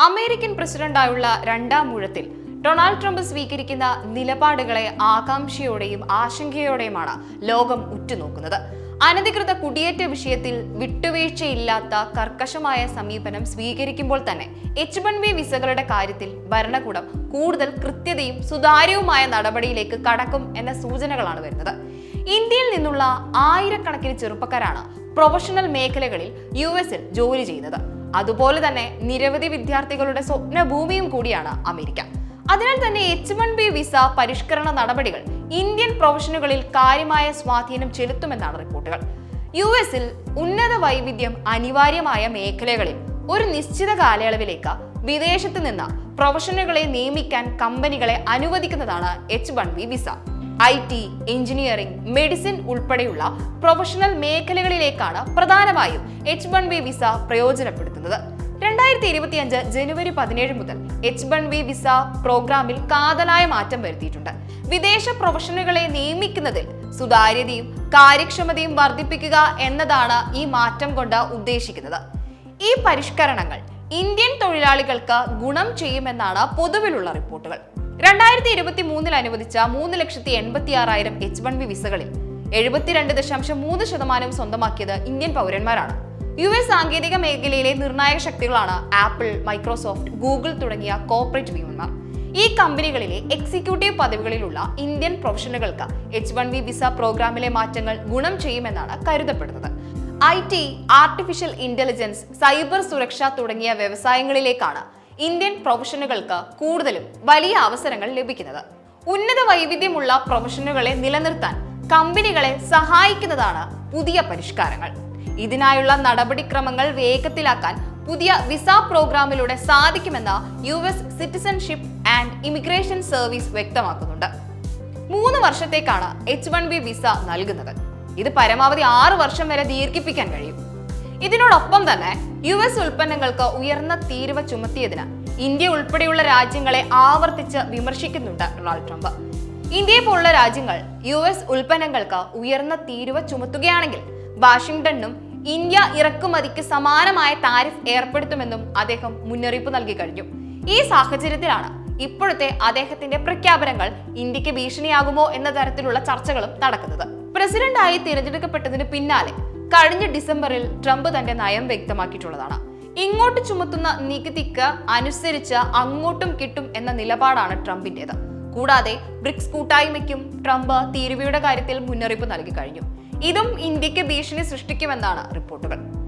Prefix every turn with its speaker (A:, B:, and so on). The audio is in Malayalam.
A: അമേരിക്കൻ പ്രസിഡന്റായുള്ള രണ്ടാം ഊഴത്തിൽ ഡൊണാൾഡ് ട്രംപ് സ്വീകരിക്കുന്ന നിലപാടുകളെ ആകാംക്ഷയോടെയും ആശങ്കയോടെയുമാണ് ലോകം ഉറ്റുനോക്കുന്നത്. അനധികൃത കുടിയേറ്റ വിഷയത്തിൽ വിട്ടുവീഴ്ചയില്ലാത്ത കർക്കശമായ സമീപനം സ്വീകരിക്കുമ്പോൾ തന്നെ H-1B വിസകളുടെ കാര്യത്തിൽ ഭരണകൂടം കൂടുതൽ കൃത്യതയും സുതാര്യവുമായ നടപടിയിലേക്ക് കടക്കും എന്ന സൂചനകളാണ് വരുന്നത്. ഇന്ത്യയിൽ നിന്നുള്ള ആയിരക്കണക്കിന് ചെറുപ്പക്കാരാണ് പ്രൊഫഷണൽ മേഖലകളിൽ US-ൽ ജോലി ചെയ്യുന്നത്. അതുപോലെ തന്നെ നിരവധി വിദ്യാർത്ഥികളുടെ സ്വപ്നഭൂമിയും കൂടിയാണ് അമേരിക്ക. അതിനാൽ തന്നെ H-1B വിസ പരിഷ്കരണ നടപടികൾ ഇന്ത്യൻ പ്രൊഫഷനുകളിൽ കാര്യമായ സ്വാധീനം ചെലുത്തുമെന്നാണ് റിപ്പോർട്ടുകൾ. US-ൽ ഉന്നത വൈവിധ്യം അനിവാര്യമായ മേഖലകളിൽ ഒരു നിശ്ചിത കാലയളവിലേക്ക് വിദേശത്ത് നിന്ന് പ്രൊഫഷനുകളെ നിയമിക്കാൻ കമ്പനികളെ അനുവദിക്കുന്നതാണ് H-1B visa. IT, engineering, medicine ഉൾപ്പെടെയുള്ള പ്രൊഫഷണൽ മേഖലകളിലേക്കാണ് പ്രധാനമായും H-1B വിസ പ്രയോജനപ്പെടുത്തുന്നത്. 2025 ജനുവരി 17 മുതൽ H-1B വിസ പ്രോഗ്രാമിൽ കാതലായ മാറ്റം വരുത്തിയിട്ടുണ്ട്. വിദേശ പ്രൊഫഷനുകളെ നിയമിക്കുന്നതിൽ സുതാര്യതയും കാര്യക്ഷമതയും വർദ്ധിപ്പിക്കുക എന്നതാണ് ഈ മാറ്റം കൊണ്ട് ഉദ്ദേശിക്കുന്നത്. ഈ പരിഷ്കരണങ്ങൾ ഇന്ത്യൻ തൊഴിലാളികൾക്ക് ഗുണം ചെയ്യുമെന്നാണ് പൊതുവിലുള്ള റിപ്പോർട്ടുകൾ. 2023 അനുവദിച്ച 3,86,000 H-1B വിസകളിൽ 72.3% സ്വന്തമാക്കിയത് ഇന്ത്യൻ പൗരന്മാരാണ്. US സാങ്കേതിക മേഖലയിലെ നിർണായക ശക്തികളാണ് ആപ്പിൾ, മൈക്രോസോഫ്റ്റ്, ഗൂഗിൾ തുടങ്ങിയ കോർപ്പറേറ്റ് ഭീമന്മാർ. ഈ കമ്പനികളിലെ എക്സിക്യൂട്ടീവ് പദവികളിലുള്ള ഇന്ത്യൻ പ്രൊഫഷണലുകൾക്ക് H-1B വിസ പ്രോഗ്രാമിലെ മാറ്റങ്ങൾ ഗുണം ചെയ്യുമെന്നാണ് കരുതപ്പെടുന്നത്. IT, ആർട്ടിഫിഷ്യൽ ഇന്റലിജൻസ്, സൈബർ സുരക്ഷ തുടങ്ങിയ വ്യവസായങ്ങളിലേക്കാണ് ഇന്ത്യൻ പ്രൊഫഷനുകൾക്ക് കൂടുതലും വലിയ അവസരങ്ങൾ ലഭിക്കുന്നത്. ഉന്നത വൈവിധ്യമുള്ള പ്രൊഫഷനുകളെ നിലനിർത്താൻ കമ്പനികളെ സഹായിക്കുന്നതാണ് പുതിയ പരിഷ്കാരങ്ങൾ. ഇതിനായുള്ള നടപടിക്രമങ്ങൾ വേഗത്തിലാക്കാൻ പുതിയ വിസ പ്രോഗ്രാമിലൂടെ സാധിക്കുമെന്ന് US citizenship and immigration service വ്യക്തമാക്കുന്നുണ്ട്. 3 വർഷത്തേക്കാണ് H-1B വിസ നൽകുന്നത്. ഇത് പരമാവധി 6 വർഷം വരെ ദീർഘിപ്പിക്കാൻ കഴിയും. ഇതിനോടൊപ്പം തന്നെ US ഉൽപ്പന്നങ്ങൾക്ക് ഉയർന്ന തീരുവ ചുമത്തിയതിന് ഇന്ത്യ ഉൾപ്പെടെയുള്ള രാജ്യങ്ങളെ ആവർത്തിച്ച് വിമർശിക്കുന്നുണ്ട് ഡൊണാൾഡ് ട്രംപ്. ഇന്ത്യയെ പോലുള്ള രാജ്യങ്ങൾ US ഉൽപ്പന്നങ്ങൾക്ക് ഉയർന്ന തീരുവ ചുമത്തുകയാണെങ്കിൽ വാഷിംഗ്ടണിനും ഇന്ത്യ ഇറക്കുമതിക്ക് സമാനമായ താരിഫ് ഏർപ്പെടുത്തുമെന്നും അദ്ദേഹം മുന്നറിയിപ്പ് നൽകി കഴിഞ്ഞു. ഈ സാഹചര്യത്തിലാണ് ഇപ്പോഴത്തെ അദ്ദേഹത്തിന്റെ പ്രഖ്യാപനങ്ങൾ ഇന്ത്യക്ക് ഭീഷണിയാകുമോ എന്ന തരത്തിലുള്ള ചർച്ചകളും നടക്കുന്നത്. പ്രസിഡന്റായി തിരഞ്ഞെടുക്കപ്പെട്ടതിന് പിന്നാലെ കഴിഞ്ഞ ഡിസംബറിൽ ട്രംപ് തന്റെ നയം വ്യക്തമാക്കിയിട്ടുള്ളതാണ്. ഇങ്ങോട്ട് ചുമത്തുന്ന നികുതിക്ക് അനുസരിച്ച് അങ്ങോട്ടും കിട്ടും എന്ന നിലപാടാണ് ട്രംപിന്റേത്. കൂടാതെ ബ്രിക്സ് കൂട്ടായ്മയ്ക്കും ട്രംപ് തീരുവയുടെ കാര്യത്തിൽ മുന്നറിയിപ്പ് നൽകി കഴിഞ്ഞു. ഇതും ഇന്ത്യക്ക് ഭീഷണി സൃഷ്ടിക്കുമെന്നാണ് റിപ്പോർട്ടുകൾ.